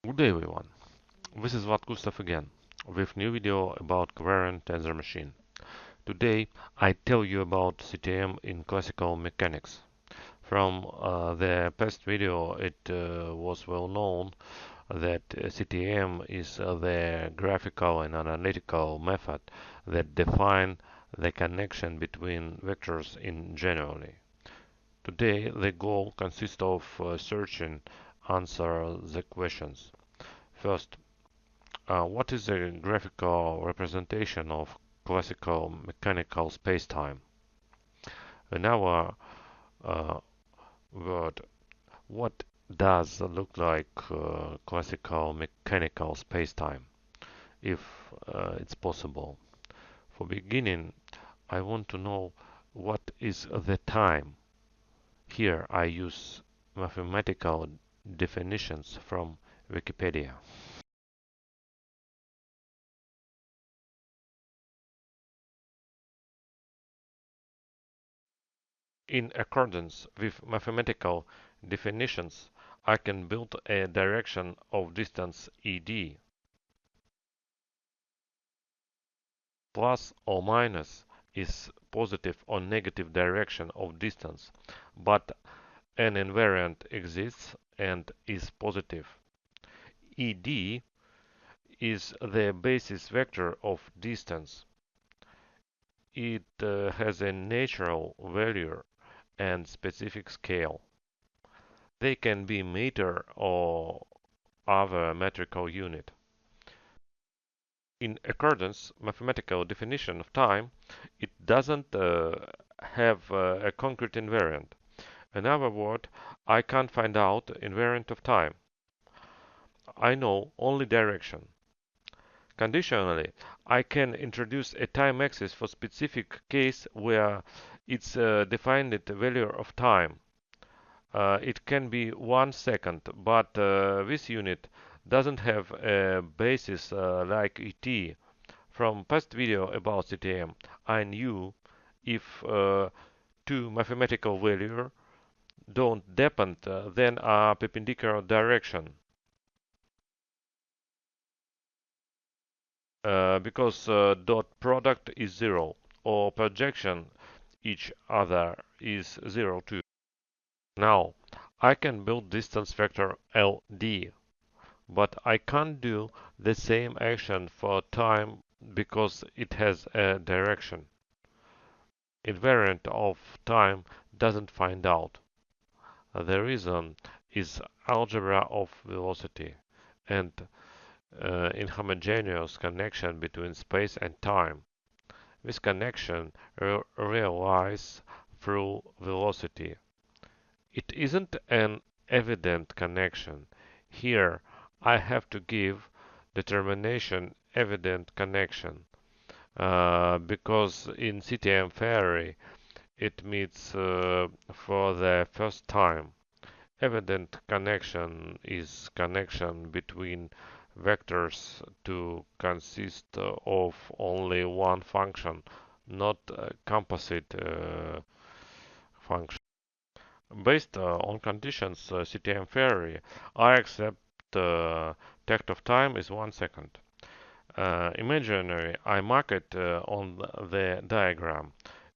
Good day everyone, this is Vlad Gustav again, with new video about covariant tensor machine. Today I tell you about CTM in classical mechanics. From the past video it was well known that CTM is the graphical and analytical method that define the connection between vectors in generally. Today the goal consists of searching answer the questions. First, what is a graphical representation of classical mechanical spacetime? In our uh, word, what does look like classical mechanical spacetime, if it's possible? For beginning, I want to know what is the time. Here I use mathematical definitions from Wikipedia. In accordance with mathematical definitions, I can build a direction of distance ED. Plus or minus is positive or negative direction of distance, but an invariant exists and is positive. ED is the basis vector of distance. It has a natural value and specific scale. They can be meter or other metrical unit. In accordance mathematical definition of time, it doesn't have a concrete invariant. In other words, I can't find out invariant of time. I know only direction. Conditionally, I can introduce a time axis for specific case where it's defined value of time. It can be 1 second, but this unit doesn't have a basis like ET. From past video about CTM, I knew if two mathematical values don't depend, then are perpendicular direction. Because dot product is 0, or projection each other is 0 too. Now, I can build distance vector LD, but I can't do the same action for time because it has a direction. Invariant of time doesn't find out. The reason is algebra of velocity and inhomogeneous connection between space and time. This connection realizes through velocity. It isn't an evident connection. Here I have to give determination evident connection because in CTM theory it meets for the first time. Evident connection is connection between vectors to consist of only one function, not a composite function. Based on conditions CTM theory, I accept takt of time is 1 second. Imaginary, I mark it on the diagram.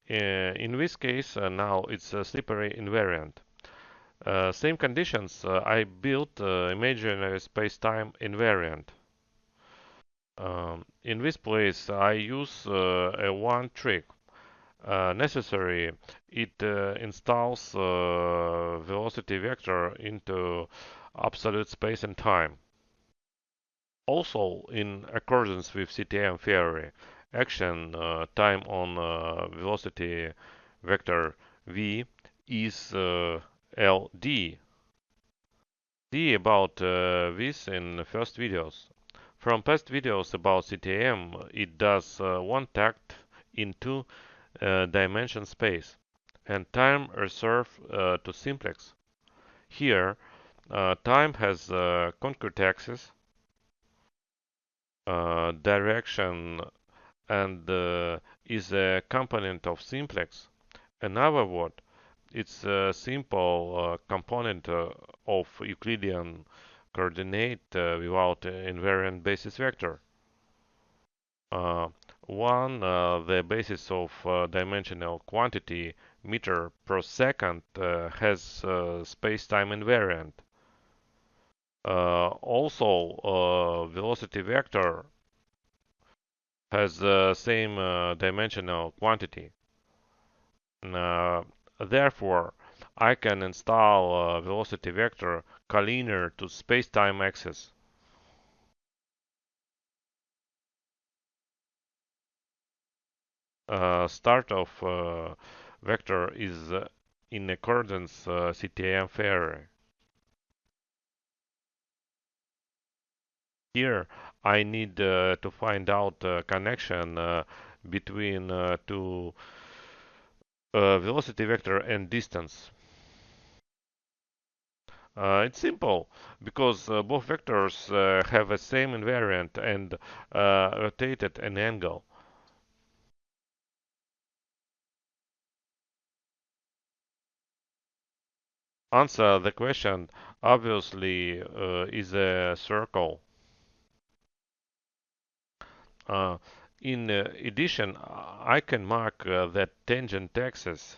In this case, now it's a slippery invariant. Same conditions, I built imaginary space-time invariant. In this place, I use a one trick. Necessary, it installs velocity vector into absolute space and time. Also, in accordance with CTM theory, action time on velocity vector v is LD. See about this in first videos. From past videos about CTM, it does one takt in two dimension space and time reserved to simplex. Here, time has concrete axis, direction, and is a component of simplex. In other words, it's a simple component of Euclidean coordinate without invariant basis vector. Uh, One, the basis of dimensional quantity meter per second has space-time invariant. Also, velocity vector has the same dimensional quantity. Uh, Therefore, I can install a velocity vector collinear to space-time axis. Start of vector is in accordance CTM theory. Here I need to find out connection between two velocity vector and distance. It's simple because both vectors have the same invariant and rotate at an angle. Answer the question obviously is a circle. Uh, in addition, I can mark that tangent axis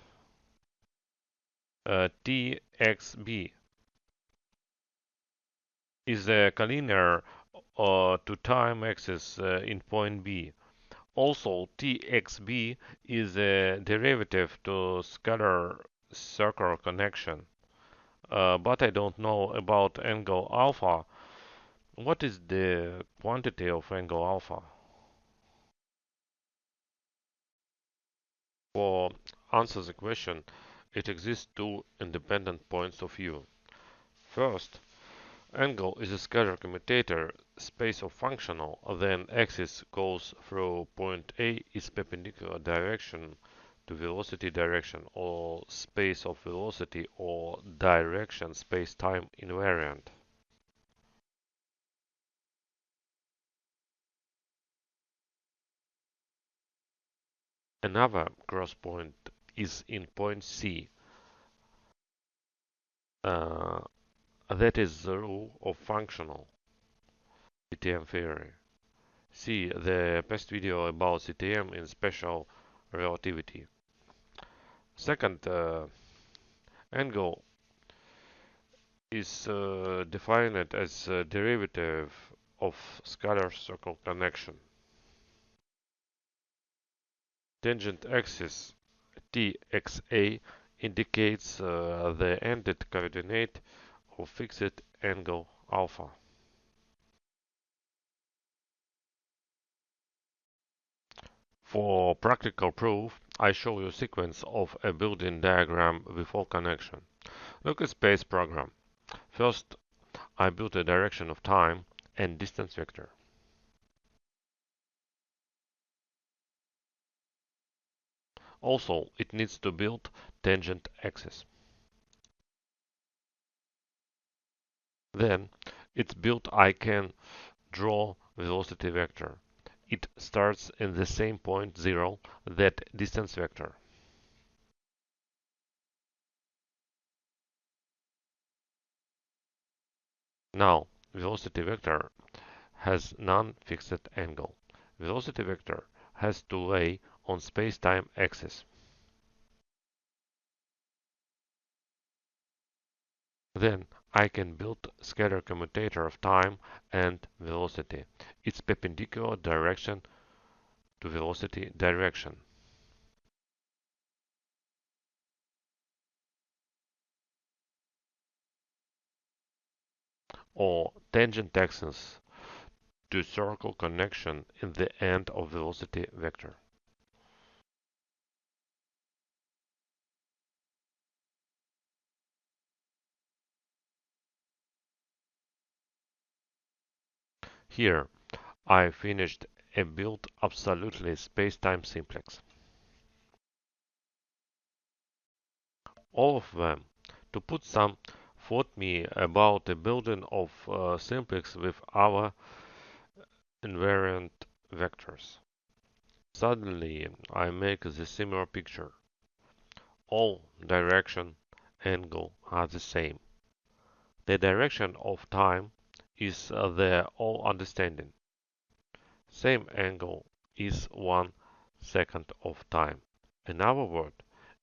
TXB is a collinear to time axis in point B. Also, TXB is a derivative to scalar circle connection. But I don't know about angle alpha. What is the quantity of angle alpha? For answer the question, it exists two independent points of view. First, angle is a scalar commutator space of functional, then axis goes through point A is perpendicular direction to velocity direction or space of velocity or direction space-time invariant. Another cross point is in point C. Uh, that is the rule of functional CTM theory. See the past video about CTM in special relativity. Second, angle is defined as a derivative of scalar circle connection. Tangent axis Txa indicates the ended coordinate of fixed angle alpha. For practical proof, I show you a sequence of a building diagram with all connection. Look at space program. First, I built a direction of time and distance vector. Also, it needs to build tangent axis. Then, it's built I can draw velocity vector. It starts in the same point 0 that distance vector. Now, velocity vector has non-fixed angle. Velocity vector has to lay on space-time axis. Then I can build scalar commutator of time and velocity. Its perpendicular direction to velocity direction. Or tangent axis to circle connection in the end of velocity vector. Here I finished a build absolutely space-time simplex. All of them to put some thought me about the building of simplex with our invariant vectors. Suddenly I make the similar picture. All direction, angle are the same. The direction of time is their all understanding. Same angle is 1 second of time. In other words,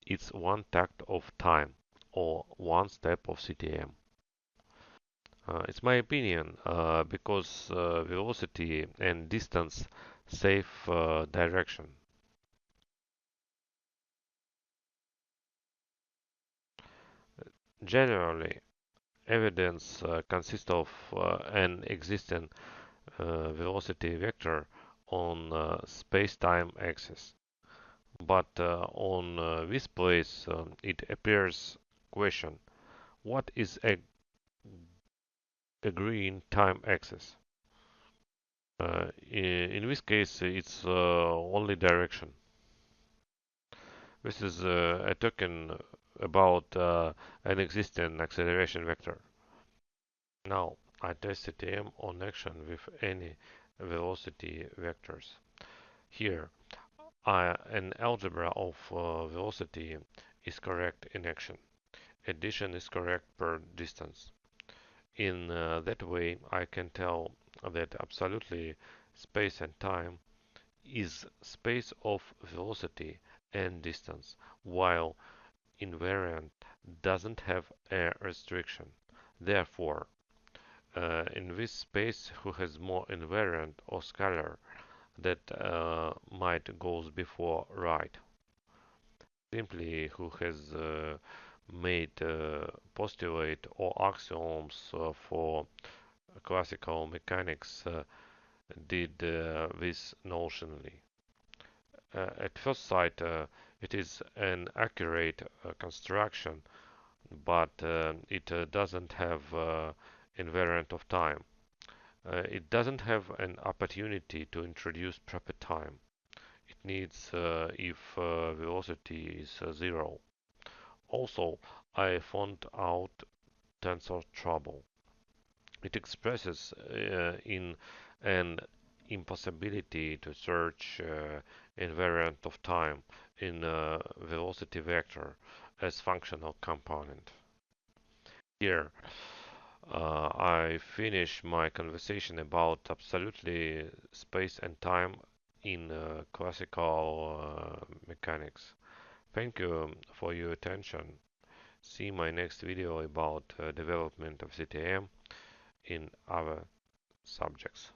it's 1 tact of time or 1 step of CTM. It's my opinion because velocity and distance save direction. Generally, evidence consists of an existing velocity vector on space-time axis. But on this place, it appears question: what is a green time axis? In this case, it's only direction. This is a token about an existing acceleration vector. Now, I test CTM on action with any velocity vectors. Here, an algebra of velocity is correct in action. Addition is correct per distance. In that way, I can tell that absolutely space and time is space of velocity and distance, while invariant doesn't have a restriction. Therefore, in this space, who has more invariant or scalar that might goes before right? Simply who has made postulate or axioms for classical mechanics did this notionally. At first sight, it is an accurate construction, but it doesn't have invariant of time. It doesn't have an opportunity to introduce proper time. It needs if velocity is zero. Also, I found out tensor trouble. It expresses in an impossibility to search invariant of time in a velocity vector as functional component. Here, I finish my conversation about absolutely space and time in classical mechanics. Thank you for your attention. See my next video about development of CTM in other subjects.